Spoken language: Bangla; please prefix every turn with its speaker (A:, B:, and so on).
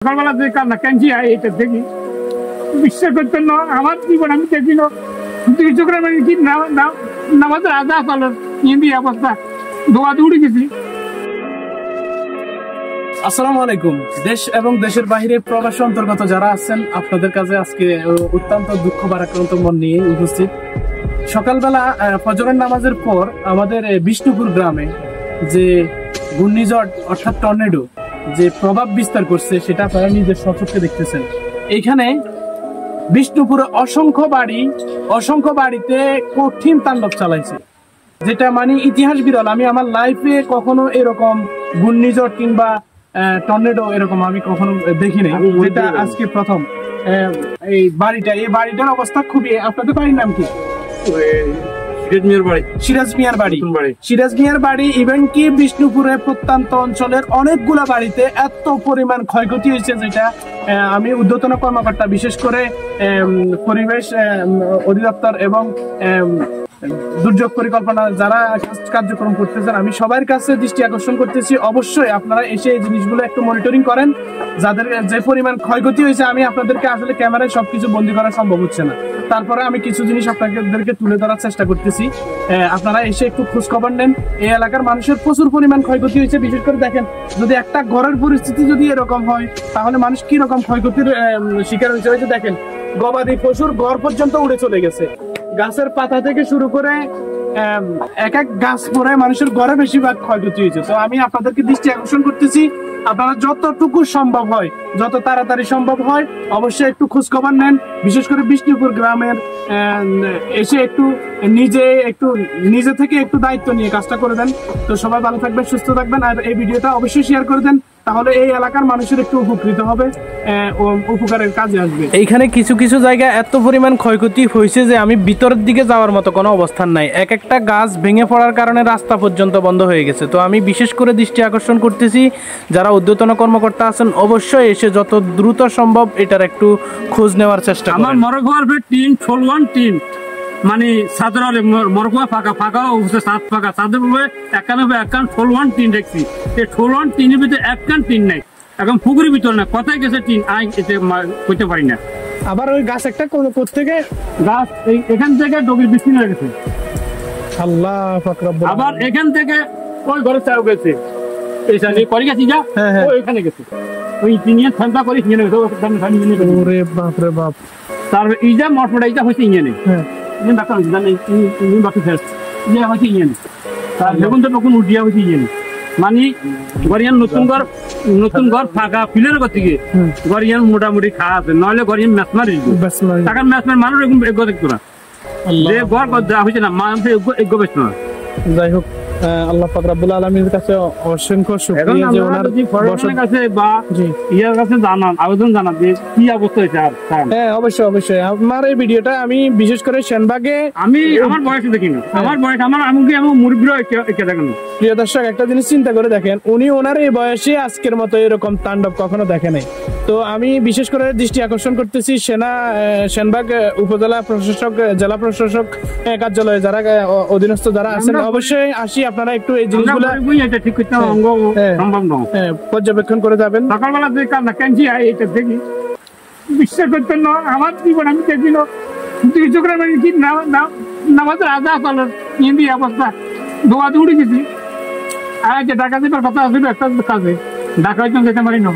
A: সকালবেলা যে কান্না কাঞ্চি এটা দেখি বিশ্বাস করতেন না আমার জীবন আমি দেখি না দুই চোখের মানে কি নামাজের আধা পালার হিন্দি অবস্থা দোয়া দৌড়ে গেছি।
B: আসসালামু আলাইকুম। দেশ এবং দেশের বাইরে প্রবাসী অন্তর্গত যারা আছেন, আপনাদের কাছে আজকে অত্যন্ত দুঃখ ভারাক্রান্ত মন নিয়ে উপস্থিত। সকালবেলা ফজরের নামাজের পর আমাদের বিষ্ণুপুর গ্রামে যে ঘূর্ণিঝড় অর্থাৎ টর্নেডো যে প্রভাব বিস্তার করছে সেটা আপনারা নিজের স্বচক্ষে দেখতেছেন। এইখানে বিষ্ণুপুরে অসংখ্য বাড়িতে কঠিন তাণ্ডব চালাইছে, যেটা মানে ইতিহাস বিরল। আমি আমার লাইফে কখনো এরকম ঘূর্ণিঝড় কিংবা টর্নেডো এরকম আমি কখনো দেখিনি, যেটা আজকে প্রথম। এই বাড়িটার অবস্থা খুবই। আপনাদের বাড়ির নাম কি? সিরাজ মিয়ার বাড়ি। ইভেন কি বিষ্ণুপুরের প্রত্যন্ত অঞ্চলের অনেকগুলা বাড়িতে এত পরিমাণ ক্ষয়ক্ষতি হয়েছে, যেটা আমি ঊর্ধ্বতন কর্মকর্তা, বিশেষ করে পরিবেশ অধিদপ্তর এবং দুর্যোগ পরিকল্পনা যারা কার্যক্রম করতেছেন, আমি সবার কাছে দৃষ্টি আকর্ষণ করতেছি, অবশ্যই আপনারা এসে এই জিনিসগুলো একটু মনিটরিং করেন। যাদের যে পরিমাণ ক্ষয়ক্ষতি হয়েছে, আমি আপনাদেরকে আসলে ক্যামেরায় সবকিছু বন্দী করা সম্ভব হচ্ছে না, তারপরে আমি কিছু জিনিস আপনাদেরকে তুলে ধরার চেষ্টা করতেছি। আপনারা এসে একটু খোঁজ খবর নেন। এই এলাকার মানুষের প্রচুর পরিমাণ ক্ষয়ক্ষতি হয়েছে। বিশেষ করে দেখেন, যদি একটা ঘরের পরিস্থিতি যদি এরকম হয়, তাহলে মানুষ কি রকম ক্ষয়ক্ষতির শিকার হয়েছে। দেখেন, গবাদি পশুর ঘর পর্যন্ত উড়ে চলে গেছে। গাছের পাতা থেকে শুরু করে এক এক গাছ পরে মানুষের ঘরে বেশিরভাগ ক্ষয়ক্ষতি হয়েছে। তো আমি আপনাদেরকে দৃষ্টি আকর্ষণ করতেছি, আপনারা যতটুকু সম্ভব হয়, যত তাড়াতাড়ি সম্ভব হয়, অবশ্যই একটু খোঁজ খবর নেন। বিশেষ করে বিষ্ণুপুর গ্রামের এসে একটু নিজে থেকে একটু দায়িত্ব নিয়ে কাজটা করে দেন। তো সবাই ভালো থাকবেন, সুস্থ থাকবেন, আর এই ভিডিওটা অবশ্যই শেয়ার করে দেন, তাহলে এই এলাকার মানুষের একটু উপকৃত হবে, উপকারের কাজে আসবে। এইখানে কিছু কিছু জায়গায় এত পরিমাণ ক্ষয়ক্ষতি হয়েছে যে আমি ভিতরের দিকে যাওয়ার মতো কোনো অবস্থান নাই। এক একটা গাছ ভেঙে পড়ার কারণে রাস্তা পর্যন্ত বন্ধ হয়ে গেছে। তো আমি বিশেষ করে দৃষ্টি আকর্ষণ করতেছি, যারা ঊর্ধ্বতন কর্মকর্তা আছেন, অবশ্যই এসে যত দ্রুত সম্ভব এটার একটু খোঁজ নেওয়ার চেষ্টা করুন।
A: আমার মরঘর টিন 16 টিন, মানে সাধারণ মরঘা ফাঁকা অবস্থা, সাত ফাঁকা, তাদের উপরে 16 টিন দেখছি। এই 16 টিনের ভিতরে একখান টিন নাই, এখন পুকুরের ভিতরে না, কোথায় গেছে টিন করতে পারি না।
B: আবার ওই গাছ একটা কোত্থেকে
A: গাছ এখান থেকে ডগির বিচ্ছিন্ন হয়ে গেছে।
B: আল্লাহ
A: আবার এখান থেকে ওই ঘরে চাও গেছে, করে গেছি যা ওইখানে গেছে, ওই টিনিয়ে ঠান্ডা করে নিয়ে গেছে।
B: ওরে বাপ রে বাপ।
A: তারপর এই যে মটমটা এইটা হয়েছে ইঞ্জিনে, মানে গরিয়ান নতুন ঘর ফাঁকা ফিলের ঘর থেকে গরিয়ান মোটামুটি খাওয়া আছে, নইলে গরিয়ান ম্যাচ মারি টাকার ম্যাচ মারি মানুষ এরকম এগো দেখতো না, যে ঘর দেওয়া হয়েছে না মানুষ এগো বেশ না।
B: যাই হোক, আল্লাহ পাক রব্বুল আলামিনের কাছে অসংখ্য শুকরিয়া যে ওনার
A: কাছে বা ইয়ার কাছে আবেদন জানান যে কি অবস্থা হয়েছে।
B: হ্যাঁ, অবশ্যই আমার এই ভিডিওটা আমি বিশেষ করে সেনবাগে,
A: আমি আমার বয়সে দেখি না, আমার বয়স আমার এমনকি আমার মুরব্বীরা দেখেন।
B: প্রিয় দর্শক, একটা জিনিস চিন্তা করে দেখেন, উনি ওনার এই বয়সে আজকের মতো এরকম তাণ্ডব কখনো দেখে নাই। তো আমি বিশেষ করে দৃষ্টি আকর্ষণ করতেছি সেনবাগ উপজেলা প্রশাসক, জেলা প্রশাসক কার্যালয়ে যারা অধীনস্থ যারা আছেন, অবশ্যই আসি আপনারা একটু এই জিনিসগুলো
A: ঠিক করতে সম্ভব নয়,
B: পর্যবেক্ষণ করে যাবেন।
A: সকালবেলা যে কান্না কাঞ্চি এটা দেখি বিশ্বাস করতেন না আমার জীবন আমি দেখি না দুই চোখের মানে কি নামাজের আধা পালার হিন্দি অবস্থা দোয়া দৌড়ে গেছি। আর ঢাকা যেতে কথা আসবে একটা কাজে, ঢাকা হয়তো যেতে পারি না।